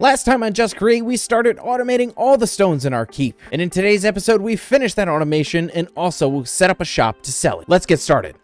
Last time on Just Create, we started automating all the stones in our keep. And in today's episode, we finished that automation and also set up a shop to sell it. Let's get started.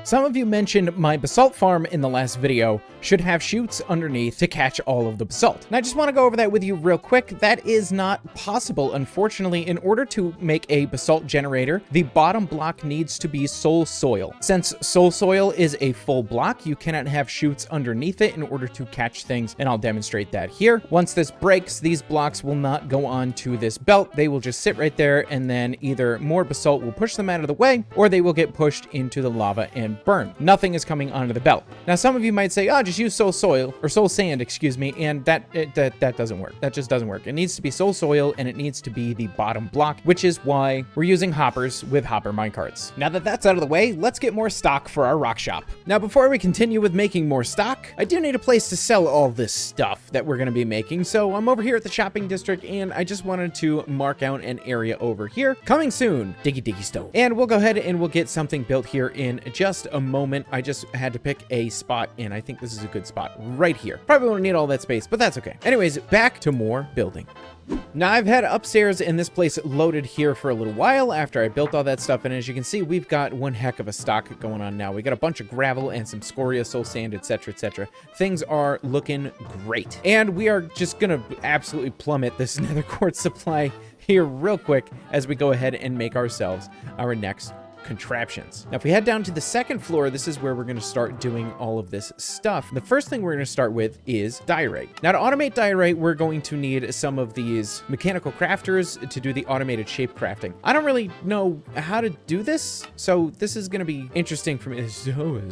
Some of you mentioned my basalt farm in the last video should have chutes underneath to catch all of the basalt. And I just want to go over that with you real quick. That is not possible. Unfortunately, in order to make a basalt generator, the bottom block needs to be soul soil. Since soul soil is a full block, you cannot have chutes underneath it in order to catch things, and I'll demonstrate that here. Once this breaks, these blocks will not go on to this belt. They will just sit right there, and then either more basalt will push them out of the way, or they will get pushed into the lava and burn. Nothing is coming onto the belt. Now, some of you might say, oh, just use soul soil, or soul sand, excuse me, and that doesn't work. That just doesn't work. It needs to be soul soil, and it needs to be the bottom block, which is why we're using hoppers with hopper minecarts. Now that that's out of the way, let's get more stock for our rock shop. Now, before we continue with making more stock, I do need a place to sell all this stuff that we're going to be making, so I'm over here at the shopping district, and I just wanted to mark out an area over here. Coming soon, Diggy Stove. And we'll go ahead and we'll get something built here in just a moment. I just had to pick a spot, and I think this is a good spot right here. Probably won't need all that space, but that's okay. Anyways, back to more building. Now, I've had upstairs in this place loaded here for a little while after I built all that stuff, and as you can see, we've got one heck of a stock going on now. We got a bunch of gravel and some scoria, soul sand, etc., etc. Things are looking great, and we are just gonna absolutely plummet this nether quartz supply here real quick as we go ahead and make ourselves our next contraptions. Now, if we head down to the second floor, this is where we're going to start doing all of this stuff. The first thing we're going to start with is diorite. Now, to automate diorite, we're going to need some of these mechanical crafters to do the automated shape crafting. I don't really know how to do this, so this is going to be interesting for me. It's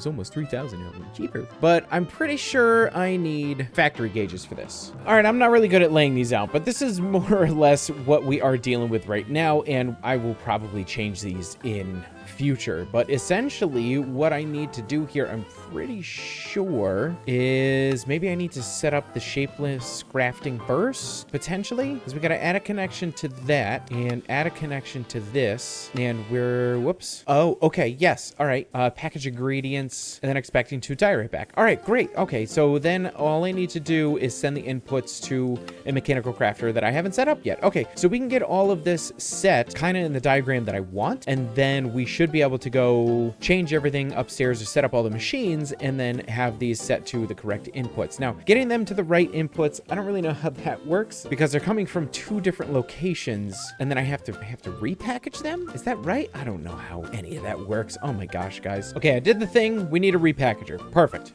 almost 3,000 cheaper, but I'm pretty sure I need factory gauges for this. All right, I'm not really good at laying these out, but this is more or less what we are dealing with right now, and I will probably change these in future. But essentially what I need to do here, I'm pretty sure, is maybe I need to set up the shapeless crafting first, potentially, because we got to add a connection to that and add a connection to this, and we're, whoops. Oh, okay, yes, all right, package ingredients, and then expecting to diorite back. All right, great. Okay, so then all I need to do is send the inputs to a mechanical crafter that I haven't set up yet. Okay, so we can get all of this set kind of in the diagram that I want, and then we should be able to go change everything upstairs or set up all the machines and then have these set to the correct inputs. Now, getting them to the right inputs, I don't really know how that works because they're coming from two different locations, and then I have to repackage them. Is that right? I don't know how any of that works. Oh my gosh, guys. Okay, I did the thing. We need a repackager. Perfect.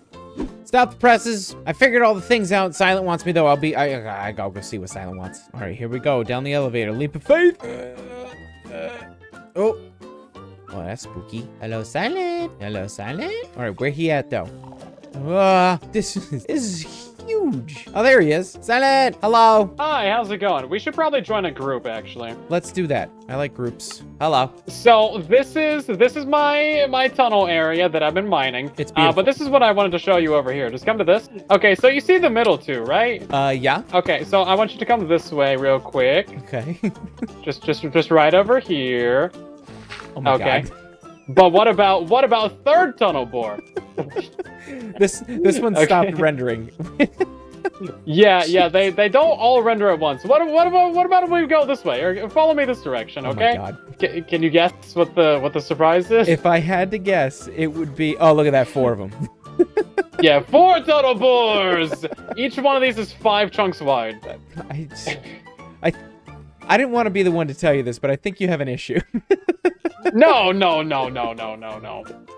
Stop the presses. I figured all the things out. Silent wants me though. I'll go see what Silent wants. All right, here we go. Down the elevator. Leap of faith. Oh, that's spooky. Hello, Silent. Hello, Silent. All right, where he at, though? This is huge. Oh, there he is. Silent. Hello. Hi, how's it going? We should probably join a group, actually. Let's do that. I like groups. Hello. So this is my tunnel area that I've been mining. It's beautiful. But this is what I wanted to show you over here. Just come to this. Okay, so you see the middle two, right? Yeah. Okay, so I want you to come this way real quick. Okay. just right over here. Oh my God. But what about third tunnel bore? This one stopped rendering. yeah, they don't all render at once. What about if we go this way or follow me this direction, okay? Oh my God. Can you guess what the surprise is? If I had to guess, it would be, oh, look at that, 4 of them. Yeah, 4 tunnel bores. Each one of these is 5 chunks wide. I didn't want to be the one to tell you this, but I think you have an issue. No.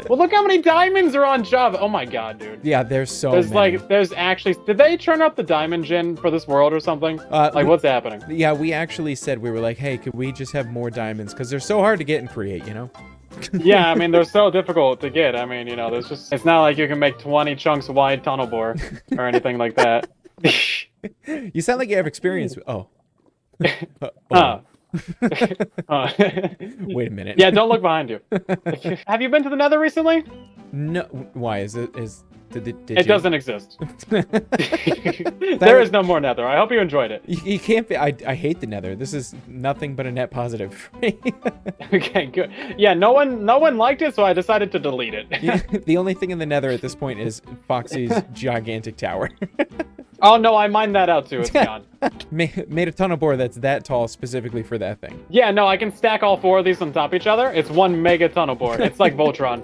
Well, look how many diamonds are on Java. Oh my God, dude. Yeah, there's many. There's actually, did they turn up the diamond gen for this world or something? What's happening? Yeah, we actually said, we were like, hey, could we just have more diamonds? Because they're so hard to get and create, you know? Yeah, I mean, they're so difficult to get. I mean, you know, it's not like you can make 20 chunks wide tunnel bore or anything like that. You sound like you have experience. Oh. Wait a minute. Yeah, don't look behind you. Have you been to the Nether recently? No. Why is It doesn't exist. There is no more nether. I hope you enjoyed it. You can't be. I hate the nether. This is nothing but a net positive for me. Okay, good. Yeah, no one liked it, so I decided to delete it. Yeah, the only thing in the nether at this point is Foxy's gigantic tower. Oh no, I mined that out too. It's gone. Made a tunnel bore that's that tall specifically for that thing. Yeah, no, I can stack all 4 of these on top of each other. It's one mega tunnel bore. It's like Voltron.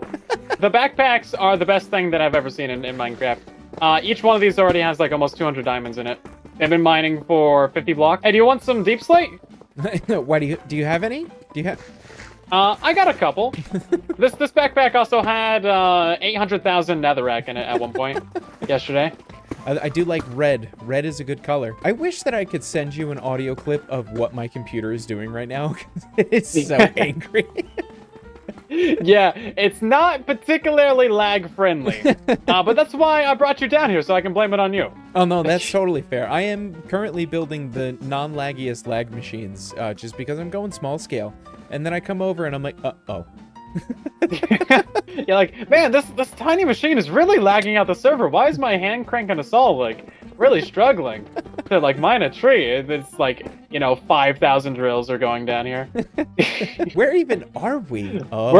The backpacks are the best thing that I've ever seen in Minecraft. Each one of these already has like almost 200 diamonds in it. They've been mining for 50 blocks. Hey, do you want some deep slate? Why do you have any? Do you have? I got a couple. This backpack also had 800,000 netherrack in it at one point yesterday. I do like red. Red is a good color. I wish that I could send you an audio clip of what my computer is doing right now. It's so angry. Yeah, it's not particularly lag friendly. But that's why I brought you down here, so I can blame it on you. Oh no, that's totally fair. I am currently building the non-laggiest lag machines, just because I'm going small scale. And then I come over and I'm like, uh-oh. You're like, man, this tiny machine is really lagging out the server. Why is my hand cranking us all like really struggling to like mine a tree? It's like, you know, 5,000 drills are going down here. Where even are we? Oh.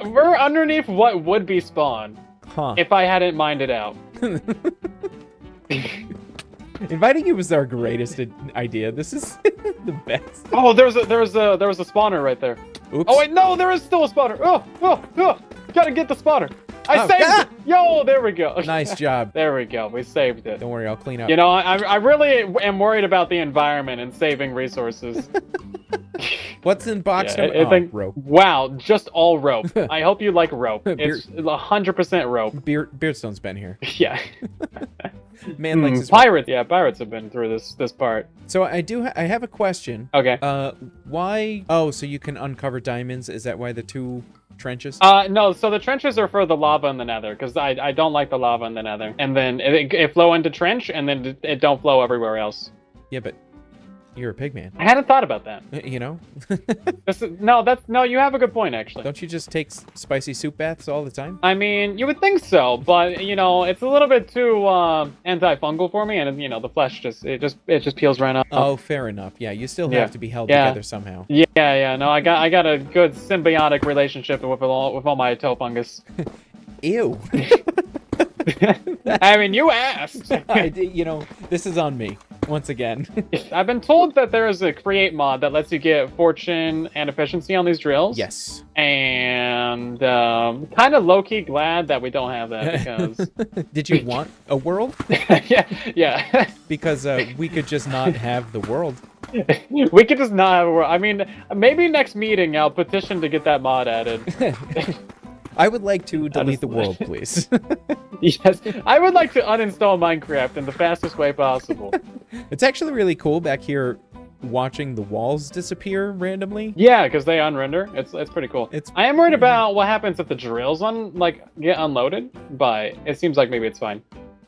We're underneath what would be spawn. Huh. If I hadn't mined it out. Inviting you was our greatest idea. This is the best. Oh, there was a spawner right there. Oops. Oh wait, no, there is still a spawner. Oh, gotta get the spawner. I saved it. Yo, there we go. Nice job. There we go. We saved it. Don't worry, I'll clean up. You know, I really am worried about the environment and saving resources. What's in box number? Oh, rope. Wow, just all rope. I hope you like rope. It's 100% rope. Beardstone's been here. Yeah. Man likes his pirates. Yeah, pirates have been through this part. So I have a question. Okay. Why? Oh, so you can uncover diamonds. Is that why the 2 trenches? No. So the trenches are for the lava in the nether, because I don't like the lava in the nether. And then it flow into trench, and then it don't flow everywhere else. Yeah, but you're a pig man. I hadn't thought about that. You know? No, you have a good point, actually. Don't you just take spicy soup baths all the time? I mean, you would think so, but, you know, it's a little bit too antifungal for me, and, you know, the flesh just peels right off. Oh, fair enough. Yeah, you still have to be held together somehow. Yeah. No, I got a good symbiotic relationship with all my toe fungus. Ew. I mean, you asked. You know, this is on me. Once again. I've been told that there is a create mod that lets you get fortune and efficiency on these drills. Yes. And kind of low-key glad that we don't have that, because... Did you want a world? Yeah. Because we could just not have the world. We could just not have a world. I mean, maybe next meeting I'll petition to get that mod added. I would like to delete the world, please. Yes, I would like to uninstall Minecraft in the fastest way possible. It's actually really cool back here watching the walls disappear randomly. Yeah, because they unrender. It's pretty cool. I am worried about what happens if the drills get unloaded, but it seems like maybe it's fine.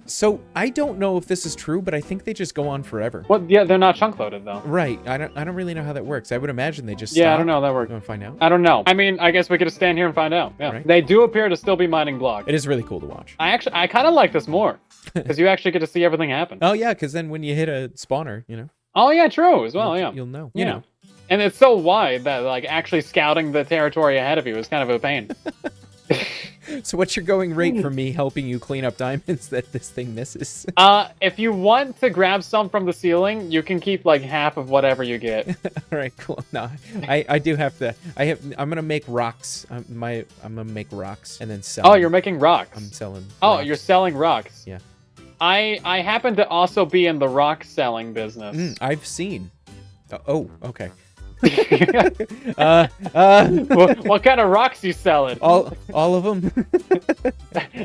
So I don't know if this is true, but I think they just go on forever. Well, yeah, they're not chunk loaded though. Right. I don't really know how that works. I would imagine they just Yeah, stop. I don't know how that works. You want to find out? I don't know. I mean, I guess we could just stand here and find out. Yeah. Right. They do appear to still be mining blocks. It is really cool to watch. I kind of like this more because you actually get to see everything happen. Oh yeah, because then when you hit a spawner, you know. Oh yeah, true as well. You'll know. You Yeah. know. And it's so wide that like actually scouting the territory ahead of you is kind of a pain. So what's your going rate for me helping you clean up diamonds that this thing misses? If you want to grab some from the ceiling, you can keep like half of whatever you get. All right, cool. No, I do have to. I'm gonna make rocks. I'm gonna make rocks and then sell. Oh, them. you're making rocks. I'm selling. Oh, rocks. you're selling rocks. Yeah. I happen to also be in the rock selling business. I've seen. Oh, okay. What kind of rocks you selling? All of them.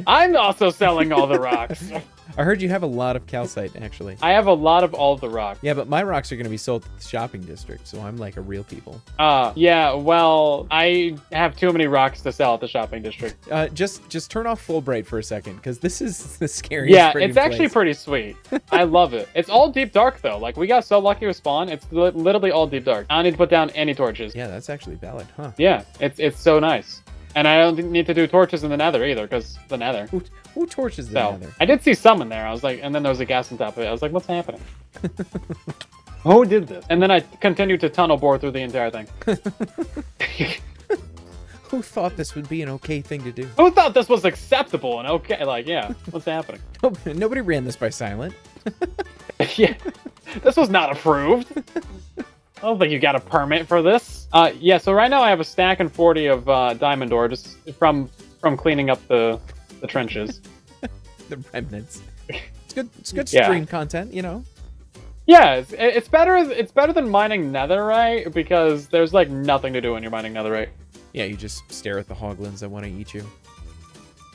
I'm also selling all the rocks. I heard you have a lot of calcite, actually. I have a lot of all the rocks. Yeah, but my rocks are going to be sold at the shopping district, so I'm like a real people. Yeah, well, I have too many rocks to sell at the shopping district. Just turn off Fulbright for a second, because this is the scariest. Yeah, it's actually pretty sweet. I love it. It's all deep dark, though. Like, we got so lucky with spawn. It's literally all deep dark. I don't need to put down any torches. Yeah, that's actually valid, huh? Yeah, it's so nice. And I don't need to do torches in the nether either, because the nether. Who torches the So, nether? I did see some in there. I was like, and then there was a gas on top of it. I was like, what's happening? Who did this? And then I continued to tunnel bore through the entire thing. Who thought this would be an okay thing to do? Who thought this was acceptable and okay? Like, yeah, what's happening? Nobody ran this by silent. Yeah, this was not approved. I don't think you got a permit for this. Yeah, so right now I have a stack and 40 of diamond ore just from cleaning up the trenches. The remnants. It's good. It's good Yeah. stream content, you know. Yeah, it's better. It's better than mining netherite because there's like nothing to do when you're mining netherite. Yeah, you just stare at the hoglins that want to eat you.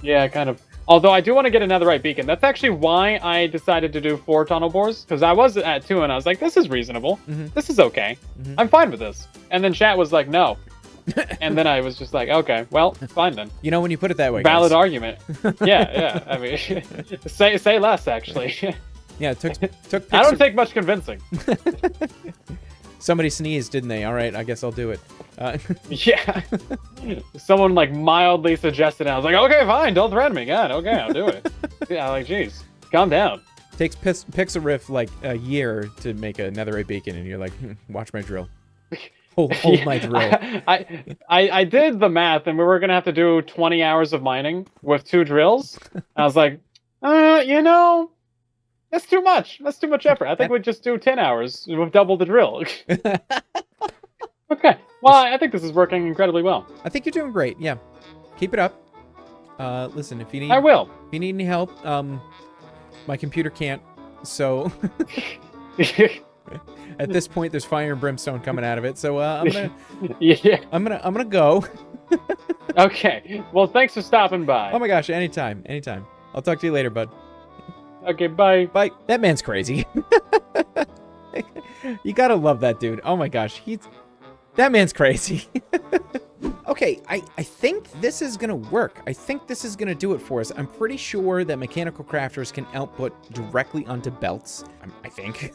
Yeah, kind of. Although I do want to get a netherite beacon. That's actually why I decided to do 4 tunnel bores, because I was at 2 and I was like, this is reasonable. This is okay. I'm fine with this. And then chat was like, no. And then I was just like, okay, well, fine then. You know, when you put it that way, Valid guys. argument. Yeah. I mean, say less actually. Yeah, it took. I don't take much convincing. Somebody sneezed, didn't they? All right, I guess I'll do it. Yeah. Someone like mildly suggested it. I was like, okay, fine, don't threaten me. God, okay, I'll do it. Yeah, like, geez, calm down. Takes Pixariff like a year to make a netherite beacon, and you're like, watch my drill. Hold Yeah, my drill. I did the math, and we were gonna have to do 20 hours of mining with 2 drills. I was like, you know, that's too much. That's too much effort. I think we'd just do 10 hours with double the drill. Okay. Well, I think this is working incredibly well. I think you're doing great. Yeah, keep it up. Listen, if you need, I will. If you need any help, my computer can't. So at this point, there's fire and brimstone coming out of it. So I'm gonna, Yeah. I'm gonna go. Okay. Well, thanks for stopping by. Oh my gosh, anytime. I'll talk to you later, bud. Okay, bye. Bye. That man's crazy. You gotta love that dude. Oh my gosh, that man's crazy. Okay, I think this is gonna work. I think this is gonna do it for us. I'm pretty sure that mechanical crafters can output directly onto belts. I think.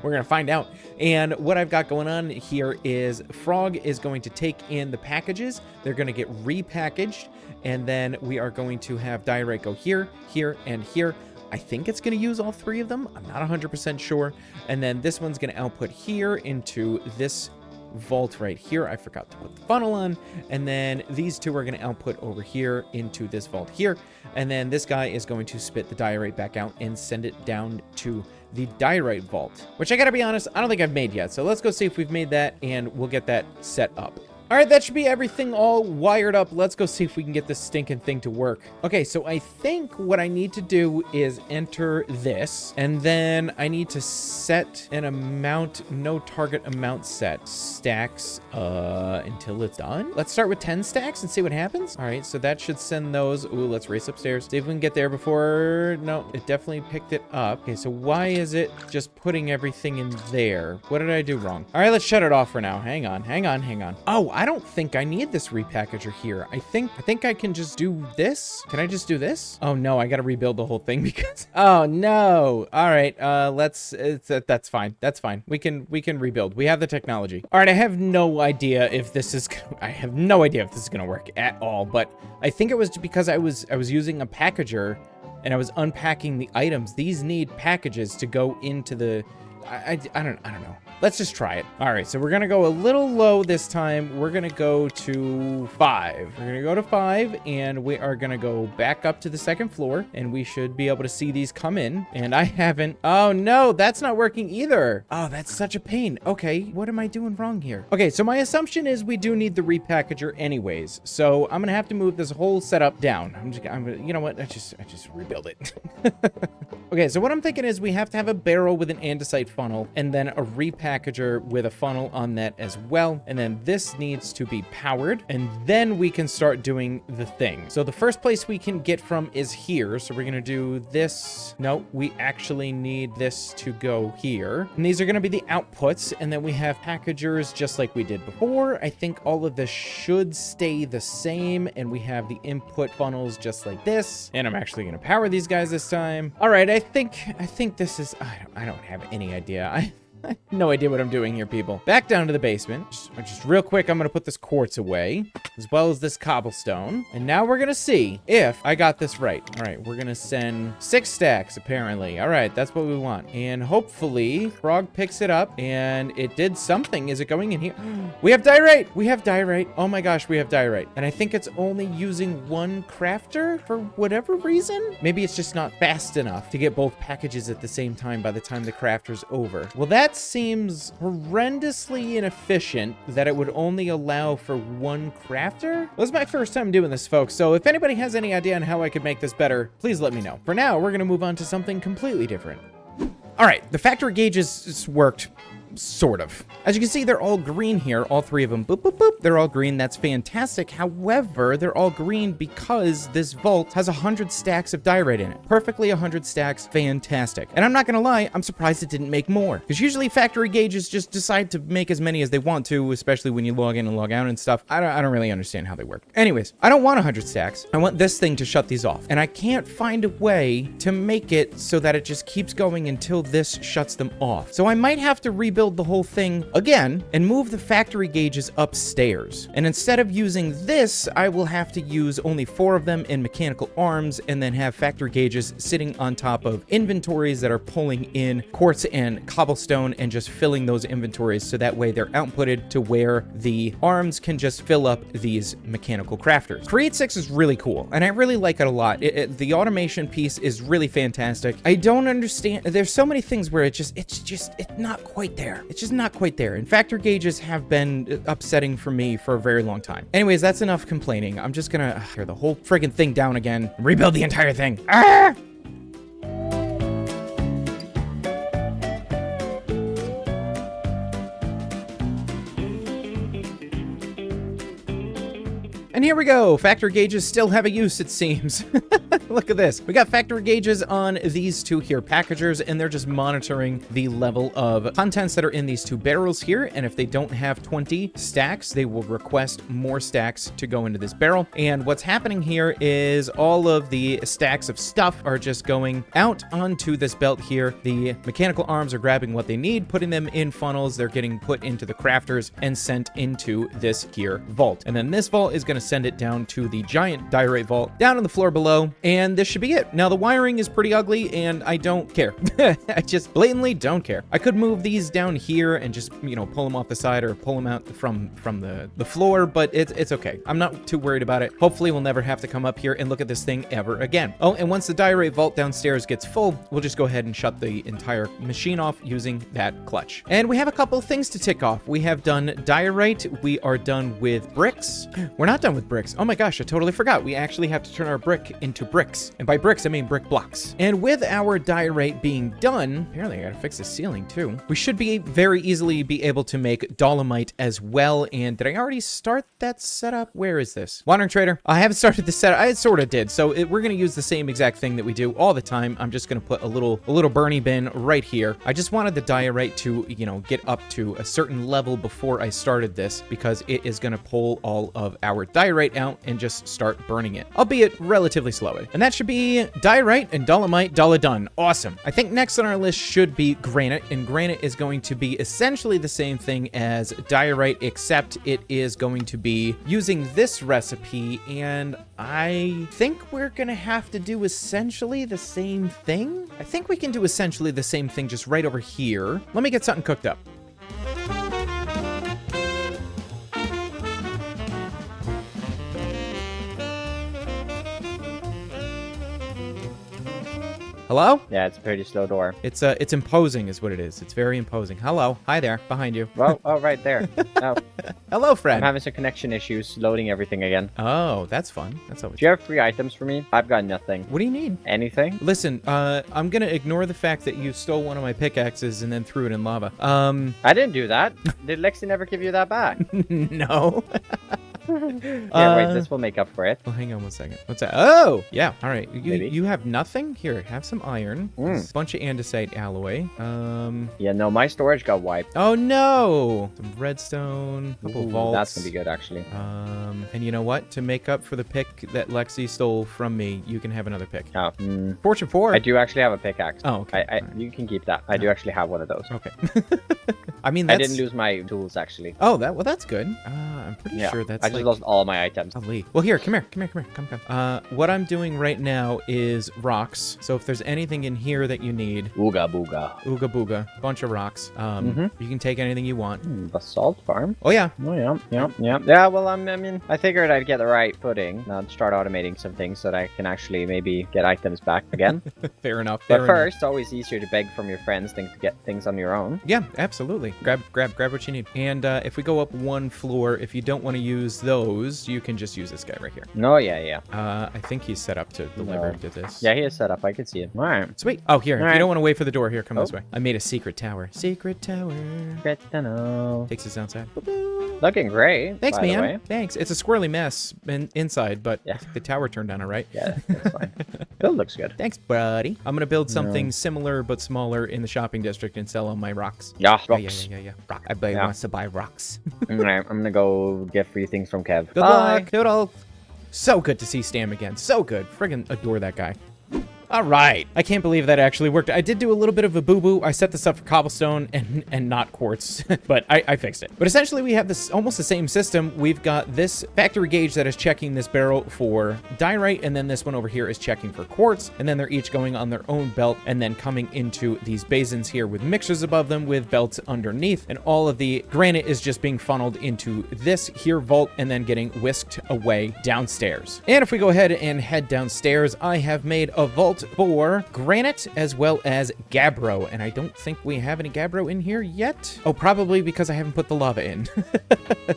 We're gonna find out. And what I've got going on here is Frog is going to take in the packages. They're gonna get repackaged, and then we are going to have diorite go here, here, and here. I think it's going to use all 3 of them. I'm not 100% sure. And then this one's going to output here into this vault right here. I forgot to put the funnel on. And then these 2 are going to output over here into this vault here. And then this guy is going to spit the diorite back out and send it down to the diorite vault, which I got to be honest, I don't think I've made yet. So let's go see if we've made that, and we'll get that set up. All right, that should be everything all wired up. Let's go see if we can get this stinking thing to work. Okay, so I think what I need to do is enter this, and then I need to set an amount, no target amount set. Stacks until it's done. Let's start with 10 stacks and see what happens. All right, so that should send those. Ooh, let's race upstairs. See if we can get there before. No, it definitely picked it up. Okay, so why is it just putting everything in there? What did I do wrong? All right, let's shut it off for now. Hang on. Oh, I don't think I need this repackager here. I think I can just do this. Can I just do this? Oh no, I gotta rebuild the whole thing because, oh no. All right, that's fine. That's fine. We can rebuild. We have the technology. All right, I have no idea if this is gonna work at all, but I think it was because I was using a packager and I was unpacking the items. These need packages to go into the, I don't know. Let's just try it. All right, so we're gonna go a little low this time. We're gonna go to 5. We're gonna go to 5, and we are gonna go back up to the 2nd floor, and we should be able to see these come in. And I haven't, oh no, that's not working either. Oh, that's such a pain. Okay, what am I doing wrong here? Okay, so my assumption is we do need the repackager anyways. So I'm gonna have to move this whole setup down. You know what? I just rebuild it. Okay, so what I'm thinking is we have to have a barrel with an andesite funnel, and then a repackager with a funnel on that as well. And then this needs to be powered, and then we can start doing the thing. So the first place we can get from is here. So we're gonna do this. No, we actually need this to go here. And these are gonna be the outputs, and then we have packagers just like we did before. I think all of this should stay the same, and we have the input funnels just like this. And I'm actually gonna power these guys this time. All right, I think this is, I don't have any idea. No idea what I'm doing here, people. Back down to the basement. Just real quick, I'm gonna put this quartz away, as well as this cobblestone. And now we're gonna see if I got this right. All right, we're gonna send 6 stacks, apparently. All right, that's what we want. And hopefully, Frog picks it up, and it did something. Is it going in here? We have diorite! We have diorite. Oh my gosh, we have diorite. And I think it's only using 1 crafter for whatever reason. Maybe it's just not fast enough to get both packages at the same time by the time the crafter's over. Well, that seems horrendously inefficient that it would only allow for 1 crafter. Well, this is my first time doing this, folks, so if anybody has any idea on how I could make this better, please let me know. For now, we're gonna move on to something completely different. All right, the factory gauges worked. Sort of. As you can see, they're all green here, all 3 of them. Boop, boop, boop. They're all green. That's fantastic. However, they're all green because this vault has 100 stacks of diorite in it. Perfectly 100 stacks. Fantastic. And I'm not gonna lie, I'm surprised it didn't make more. Because usually factory gauges just decide to make as many as they want to, especially when you log in and log out and stuff. I don't really understand how they work. Anyways, I don't want 100 stacks. I want this thing to shut these off. And I can't find a way to make it so that it just keeps going until this shuts them off. So I might have to rebuild the whole thing again and move the factory gauges upstairs. And instead of using this, I will have to use only 4 of them in mechanical arms and then have factory gauges sitting on top of inventories that are pulling in quartz and cobblestone and just filling those inventories so that way they're outputted to where the arms can just fill up these mechanical crafters. Create 6 is really cool and I really like it a lot. The automation piece is really fantastic. I don't understand. There's so many things where it's not quite there. It's just not quite there. And factory gauges have been upsetting for me for a very long time. Anyways, that's enough complaining. I'm just gonna tear the whole friggin' thing down again and rebuild the entire thing. Ah! And here we go. Factory gauges still have a use, it seems. Look at this. We got factory gauges on these 2 here packagers, and they're just monitoring the level of contents that are in these 2 barrels here. And if they don't have 20 stacks, they will request more stacks to go into this barrel. And what's happening here is all of the stacks of stuff are just going out onto this belt here. The mechanical arms are grabbing what they need, putting them in funnels. They're getting put into the crafters and sent into this here vault. And then this vault is going to send it down to the giant diorite vault down on the floor below, and this should be it. Now the wiring is pretty ugly and I don't care. I just blatantly don't care. I could move these down here and just, you know, pull them off the side or pull them out from the floor, but it's okay. I'm not too worried about it. Hopefully we'll never have to come up here and look at this thing ever again. Oh, and once the diorite vault downstairs gets full, we'll just go ahead and shut the entire machine off using that clutch. And we have a couple of things to tick off. We have done diorite. We are done with bricks. We're not done with bricks. Oh my gosh, I totally forgot. We actually have to turn our brick into bricks. And by bricks, I mean brick blocks. And with our diorite being done, apparently I gotta fix the ceiling too. We should be very easily be able to make dolomite as well. And did I already start that setup? Where is this? Wandering Trader. I haven't started the setup. I sort of did. So we're gonna use the same exact thing that we do all the time. I'm just gonna put a little Bernie bin right here. I just wanted the diorite to, you know, get up to a certain level before I started this because it is gonna pull all of our diorite out and just start burning it, albeit relatively slowly. And that should be diorite and dolomite done. Awesome. I think next on our list should be granite, and granite is going to be essentially the same thing as diorite, except it is going to be using this recipe, and I think we're gonna have to do essentially the same thing. I think we can do essentially the same thing just right over here. Let me get something cooked up. Hello? Yeah, it's a pretty slow door. It's imposing is what it is. It's very imposing. Hello. Hi there. Behind you. Well, oh, right there. Oh. Hello, friend. I'm having some connection issues loading everything again. Oh, that's fun. That's always. Do you have free items for me? I've got nothing. What do you need? Anything? Listen, I'm gonna ignore the fact that you stole one of my pickaxes and then threw it in lava. I didn't do that. Did Lexi never give you that back? No. Yeah, wait, this will make up for it. Well, hang on one second. What's that? Oh, yeah. All right. Maybe. You have nothing? Here, have some iron. A bunch of andesite alloy. Yeah, no, my storage got wiped. Oh, no. Some redstone. Couple vaults. That's gonna be good, actually. And you know what? To make up for the pick that Lexi stole from me, you can have another pick. Oh, Fortune 4. I do actually have a pickaxe. Oh, okay. You can keep that. I do actually have one of those. Okay. I mean, I that's... didn't lose my tools, actually. Oh, well, that's good. I'm pretty sure that's I just lost all my items. Ali. Well, here, come here. Come. What I'm doing right now is rocks. So if there's anything in here that you need, Ooga booga. ooga booga, bunch of rocks. You can take anything you want. Basalt farm? Oh yeah. Oh, yeah. Yeah, well, I mean, I figured I'd get the right footing. Now start automating some things so that I can actually maybe get items back again. Fair enough. But first, it's always easier to beg from your friends than to get things on your own. Yeah, absolutely. Grab what you need. And if we go up one floor, if you don't want to use those, you can just use this guy right here. No, yeah. I think he's set up to deliver to this. Yeah, he is set up. I can see it. All right. Sweet. Oh, here. If Alright. you don't want to wait for the door, here, come this Oh. way. I made a secret tower. Secret tower. Good to know. Takes us outside. Looking great. Thanks, by the man. way. Thanks. It's a squirrely mess inside, but Yeah. I think the tower turned out all right. Yeah, that's fine. Build looks good. Thanks, buddy. I'm gonna build something similar but smaller in the shopping district and sell all my rocks. Yeah, Yeah, rocks. yeah. Rock. Everybody Yeah. wants to buy rocks. Alright, I'm gonna go get free things from Kev. Good Bye. luck. Toodle. So good to see Stam again. So good. Friggin' adore that guy. All right. I can't believe that actually worked. I did do a little bit of a boo-boo. I set this up for cobblestone and not quartz, but I fixed it. But essentially, we have this almost the same system. We've got this factory gauge that is checking this barrel for diorite, and then this one over here is checking for quartz, and then they're each going on their own belt and then coming into these basins here with mixers above them with belts underneath, and all of the granite is just being funneled into this here vault and then getting whisked away downstairs. And if we go ahead and head downstairs, I have made a vault for granite as well as gabbro, and I don't think we have any gabbro in here yet. Oh, probably because I haven't put the lava in.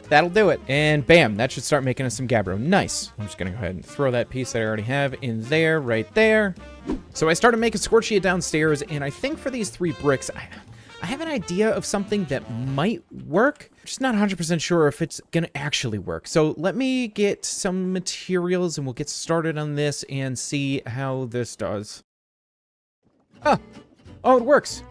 That'll do it. And bam, that should start making us some gabbro. Nice. I'm just gonna go ahead and throw that piece that I already have in there, right there. So I started making scorchia downstairs, and I think for these 3 bricks, I have an idea of something that might work. I'm just not 100% sure if it's gonna actually work. So let me get some materials and we'll get started on this and see how this does. Oh, it works.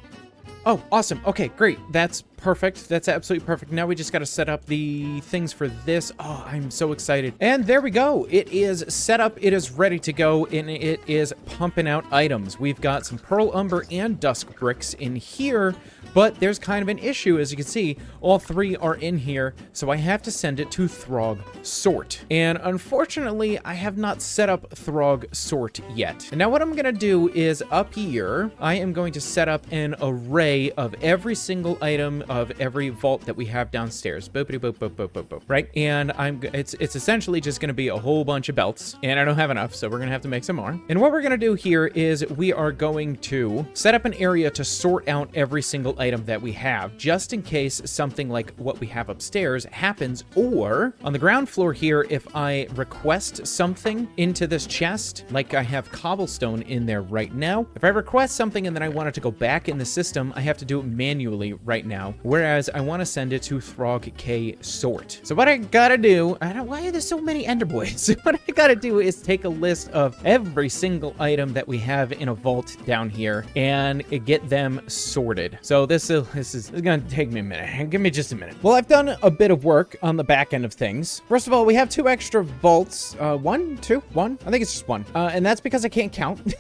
Oh, awesome. Okay, great. That's perfect. That's absolutely perfect. Now we just got to set up the things for this. Oh, I'm so excited. And there we go. It is set up. It is ready to go, and it is pumping out items. We've got some pearl umber and dusk bricks in here, but there's kind of an issue. As you can see, all 3 are in here, so I have to send it to Throg Sort. And unfortunately, I have not set up Throg Sort yet. And now what I'm gonna do is up here, I am going to set up an array of every single item of every vault that we have downstairs. Boopity boop boop boop boop boop. Right? And it's essentially just gonna be a whole bunch of belts, and I don't have enough, so we're gonna have to make some more. And what we're gonna do here is we are going to set up an area to sort out every single item that we have, just in case something like what we have upstairs happens, or on the ground floor here, if I request something into this chest, like I have cobblestone in there right now, if I request something and then I want it to go back in the system, I have to do it manually right now, whereas I want to send it to Throg K Sort. So what I gotta do, why are there so many Ender Boys? What I gotta do is take a list of every single item that we have in a vault down here and get them sorted. So this is gonna take me a minute. Give me just a minute. Well, I've done a bit of work on the back end of things. First of all, we have 2 extra vaults. 1, 2, 1? I think it's just 1. And that's because I can't count.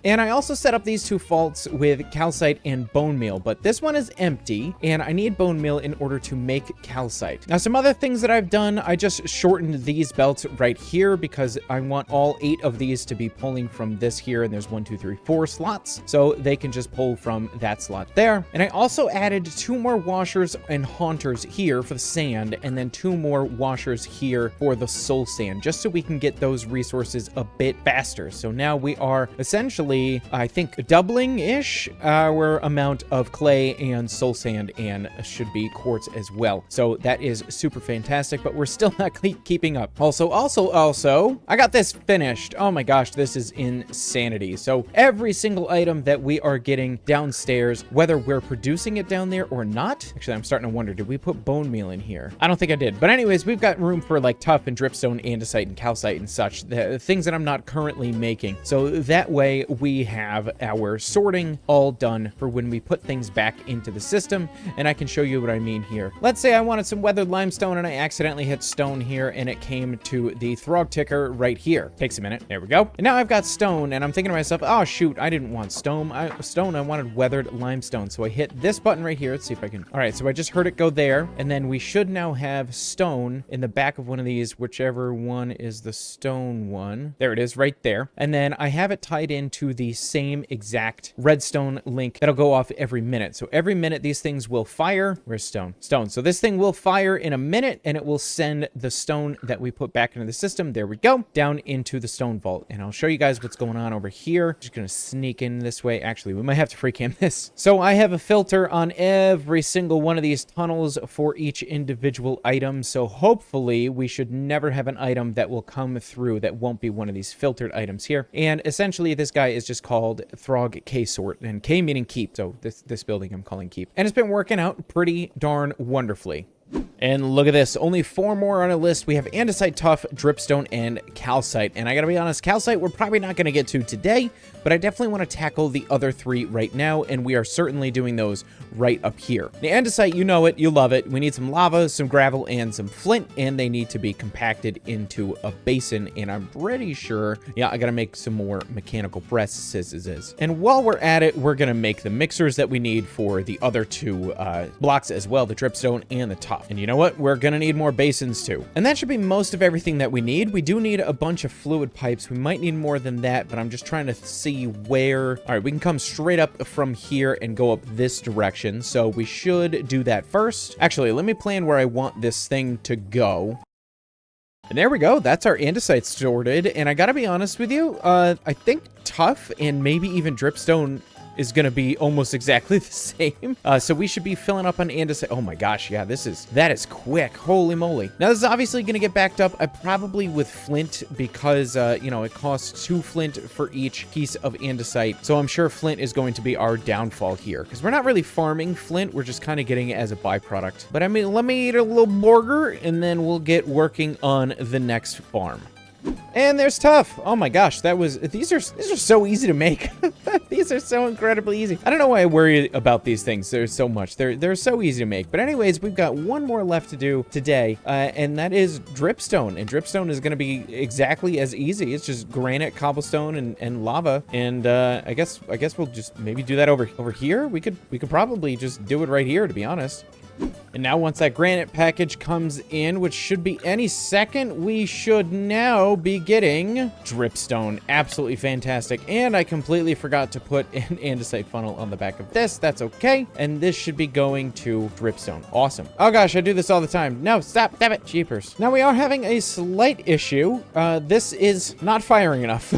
And I also set up these 2 vaults with calcite and bone meal, but this one is empty, and I need bone meal in order to make calcite. Now, some other things that I've done, I just shortened these belts right here because I want all 8 of these to be pulling from this here, and there's 1, 2, 3, 4 slots, so they can just pull from that slot there. And I also added 2 more washers and haunters here for the sand, and then 2 more washers here for the soul sand, just so we can get those resources a bit faster. So now we are essentially, I think, doubling-ish our amount of clay and soul sand, and should be quartz as well. So that is super fantastic, but we're still not keeping up. Also, I got this finished. Oh my gosh, this is insanity. So every single item that we are getting downstairs, whether we're producing it down there or not. Actually, I'm starting to wonder, did we put bone meal in here? I don't think I did. But anyways, we've got room for like tough and dripstone, andesite, and calcite and such, the things that I'm not currently making. So that way we have our sorting all done for when we put things back into the system. And I can show you what I mean here. Let's say I wanted some weathered limestone and I accidentally hit stone here and it came to the throg ticker right here. Takes a minute. There we go. And now I've got stone and I'm thinking to myself, oh shoot, I didn't want stone. I wanted weathered limestone. So I hit this button right here. Let's see if I can. All right, so I just heard it go there. And then we should now have stone in the back of one of these, whichever one is the stone one. There it is right there. And then I have it tied into the same exact redstone link that'll go off every minute. So every minute these things will fire. Where's stone? Stone. So this thing will fire in a minute and it will send the stone that we put back into the system. There we go. Down into the stone vault. And I'll show you guys what's going on over here. Just gonna sneak in this way. Actually, we might have to free cam this. So I have a filter on every single one of these tunnels for each individual item. So hopefully we should never have an item that will come through that won't be one of these filtered items here. And essentially this guy is just called Throg K sort, and K meaning keep. So this building I'm calling keep. And it's been working out pretty darn wonderfully. And look at this, only 4 more on a list. We have andesite, tough, dripstone, and calcite. And I gotta be honest, calcite we're probably not gonna get to today, but I definitely want to tackle the other 3 right now, and we are certainly doing those right up here. The andesite, you know it, you love it. We need some lava, some gravel, and some flint, and they need to be compacted into a basin, and I'm pretty sure, yeah, I gotta make some more mechanical presses. And while we're at it, we're gonna make the mixers that we need for the other 2 blocks as well, the dripstone and the tough. And you know what? We're gonna need more basins too. And that should be most of everything that we need. We do need a bunch of fluid pipes. We might need more than that, but I'm just trying to see where. All right, we can come straight up from here and go up this direction. So we should do that first. Actually, let me plan where I want this thing to go. And there we go. That's our andesite sorted. And I gotta be honest with you, I think tough and maybe even dripstone is going to be almost exactly the same. So we should be filling up on andesite. Oh my gosh, yeah, that is quick. Holy moly. Now this is obviously going to get backed up, probably with flint because, you know, it costs 2 flint for each piece of andesite. So I'm sure flint is going to be our downfall here because we're not really farming flint. We're just kind of getting it as a byproduct. But I mean, let me eat a little burger and then we'll get working on the next farm. And there's tough. Oh my gosh, these are so easy to make. These are so incredibly easy. I don't know why I worry about these things. There's so much. They're so easy to make. But anyways, we've got one more left to do today, and that is dripstone. And dripstone is going to be exactly as easy. It's just granite, cobblestone, and lava. And I guess we'll just maybe do that over here. We could probably just do it right here, to be honest. And now once that granite package comes in, which should be any second, we should now be getting dripstone. Absolutely fantastic. And I completely forgot to put an andesite funnel on the back of this. That's okay. And this should be going to dripstone. Awesome. Oh gosh, I do this all the time. No, stop. Damn it. Jeepers. Now we are having a slight issue. This is not firing enough.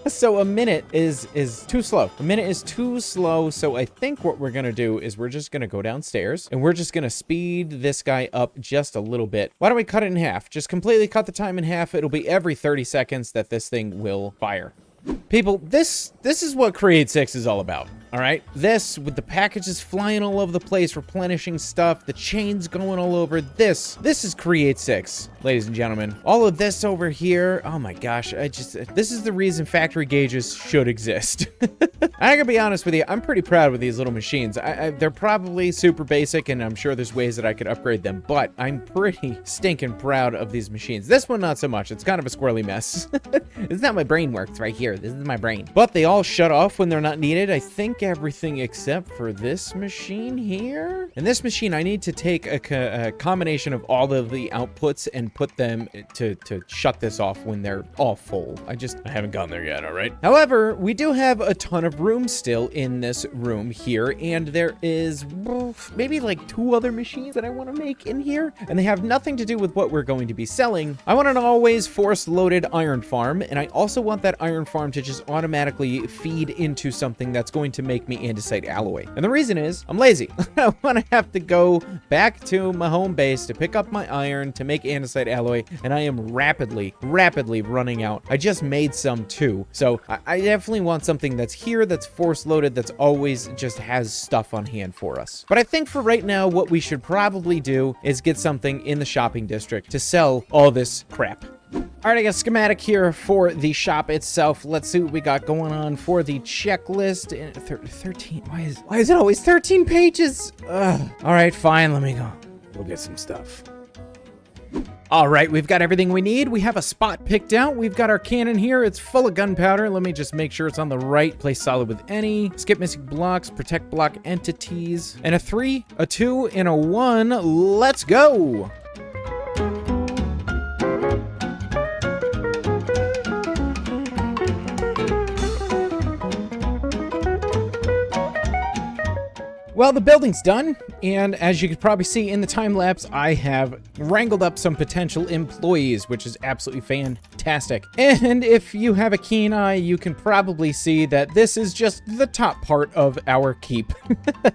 So a minute is too slow. A minute is too slow. So I think what we're going to do is we're just going to go downstairs and we're just going to speed this guy up just a little bit. Why don't we cut it in half? Just completely cut the time in half. It'll be every 30 seconds that this thing will fire. People, this is what Create 6 is all about. All right, this with the packages flying all over the place, replenishing stuff, the chains going all over. This is Create 6, ladies and gentlemen. All of this over here, oh my gosh, this is the reason factory gauges should exist. I gotta be honest with you, I'm pretty proud with these little machines. They're probably super basic, and I'm sure there's ways that I could upgrade them, but I'm pretty stinking proud of these machines. This one, not so much. It's kind of a squirrely mess. This is how my brain works right here. This is my brain. But they all shut off when they're not needed. I think everything except for this machine here. And this machine, I need to take a combination of all of the outputs and put them to shut this off when they're all full. I haven't gotten there yet, all right? However, we do have a ton of room still in this room here, and there is maybe like 2 other machines that I want to make in here, and they have nothing to do with what we're going to be selling. I want an always force-loaded iron farm, and I also want that iron farm to just automatically feed into something that's going to make me andesite alloy. And the reason is I'm lazy. I don't want to have to go back to my home base to pick up my iron to make andesite alloy, and I am rapidly running out. I just made some too, so I definitely want something that's here, that's force loaded, that's always just has stuff on hand for us. But I think for right now, what we should probably do is get something in the shopping district to sell all this crap. All right, I got a schematic here for the shop itself. Let's see what we got going on for the checklist. 13, why is it always 13 pages? Ugh. All right, fine, let me go. We'll get some stuff. All right, we've got everything we need. We have a spot picked out. We've got our cannon here. It's full of gunpowder. Let me just make sure it's on the right. Place solid with any. Skip missing blocks, protect block entities. And a 3, a 2, and a 1. Let's go. Well, the building's done, and as you could probably see in the time lapse, I have wrangled up some potential employees, which is absolutely fantastic. And if you have a keen eye, you can probably see that this is just the top part of our keep.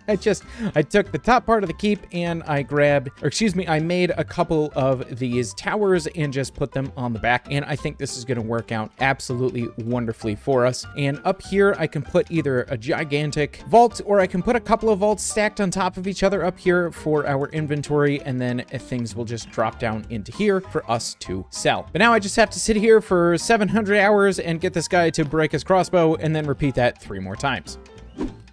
I took the top part of the keep and I made a couple of these towers and just put them on the back, and I think this is going to work out absolutely wonderfully for us. And up here, I can put either a gigantic vault, or I can put a couple of vaults stacked on top of each other up here for our inventory, and then things will just drop down into here for us to sell. But now I just have to sit here for 700 hours and get this guy to break his crossbow, and then repeat that 3 more times.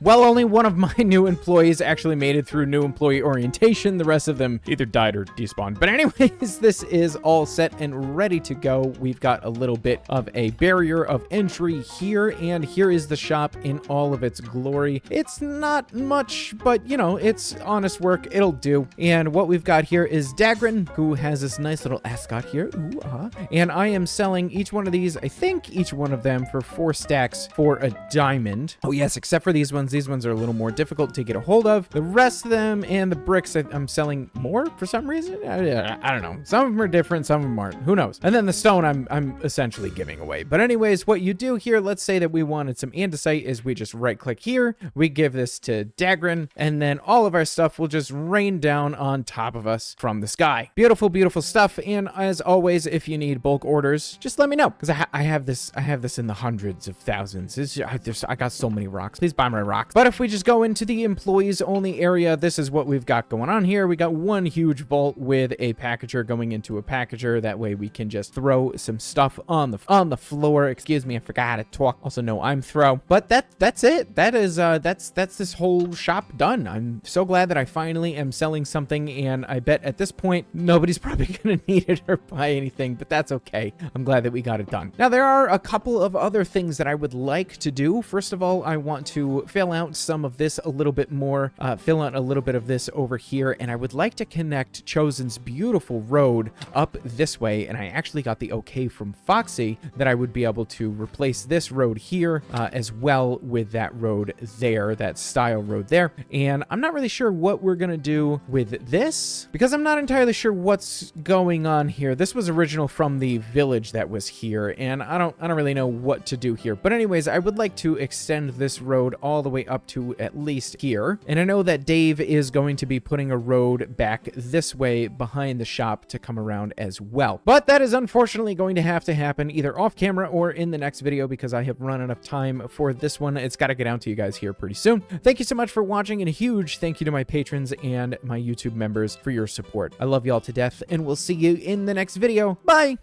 Well, only one of my new employees actually made it through new employee orientation. The rest of them either died or despawned. But anyways, this is all set and ready to go. We've got a little bit of a barrier of entry here, and here is the shop in all of its glory. It's not much, but you know, it's honest work. It'll do. And what we've got here is Dagrin, who has this nice little ascot here. Ooh, and I am selling each one of these, I think each one of them for 4 stacks for a diamond. Oh yes, except for these ones. These ones are a little more difficult to get a hold of. The rest of them and the bricks I'm selling more for some reason. I don't know. Some of them are different, some of them aren't. Who knows? And then the stone I'm essentially giving away. But anyways, what you do here, let's say that we wanted some andesite, is we just right click here, we give this to Dagrin, and then all of our stuff will just rain down on top of us from the sky. Beautiful, beautiful stuff. And as always, if you need bulk orders, just let me know, because I have this in the hundreds of thousands. I got so many rocks. Please buy my rocks. But if we just go into the employees only area, this is what we've got going on here. We got one huge vault with a packager going into a packager. That way we can just throw some stuff on the floor. Excuse me, I forgot to talk. Also, no, I'm throw. But that's it. That is that's this whole shop done. I'm so glad that I finally am selling something, and I bet at this point nobody's probably gonna need it or buy anything, but that's okay. I'm glad that we got it done. Now there are a couple of other things that I would like to do. First of all, I want to fill out some of this a little bit more, fill out a little bit of this over here, and I would like to connect Chosen's beautiful road up this way, and I actually got the okay from Foxy that I would be able to replace this road here as well with that road there, that style road there. And I'm not really sure what we're gonna do with this, because I'm not entirely sure what's going on here. This was original from the village that was here, and I don't really know what to do here. But anyways, I would like to extend this road all the way up to at least here. And I know that Dave is going to be putting a road back this way behind the shop to come around as well. But that is unfortunately going to have to happen either off camera or in the next video, because I have run out of time for this one. It's got to get out to you guys here pretty soon. Thank you so much for watching, and a huge thank you to my patrons and my YouTube members for your support. I love y'all to death, and we'll see you in the next video. Bye!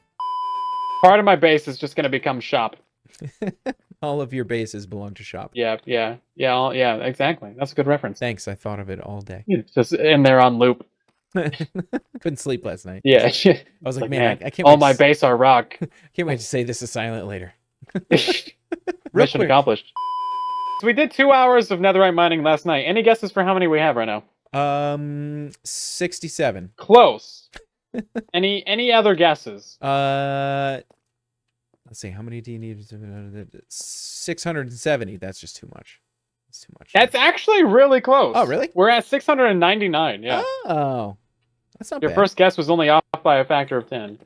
Part of my base is just going to become shop. All of your bases belong to shop. Yeah, exactly. That's a good reference. Thanks, I thought of it all day. It's just in there on loop. Couldn't sleep last night. Yeah. I was like, man, I can't all wait my base are rock. Can't wait to say this is silent later. Mission accomplished. So we did 2 hours of netherite mining last night. Any guesses for how many we have right now? 67. Close. Any other guesses? Let's see, how many do you need? 670. That's just too much. That's too much. That's actually really close. Oh, really? We're at 699, yeah. Oh, that's not Your bad. first guess was only off by a factor of 10.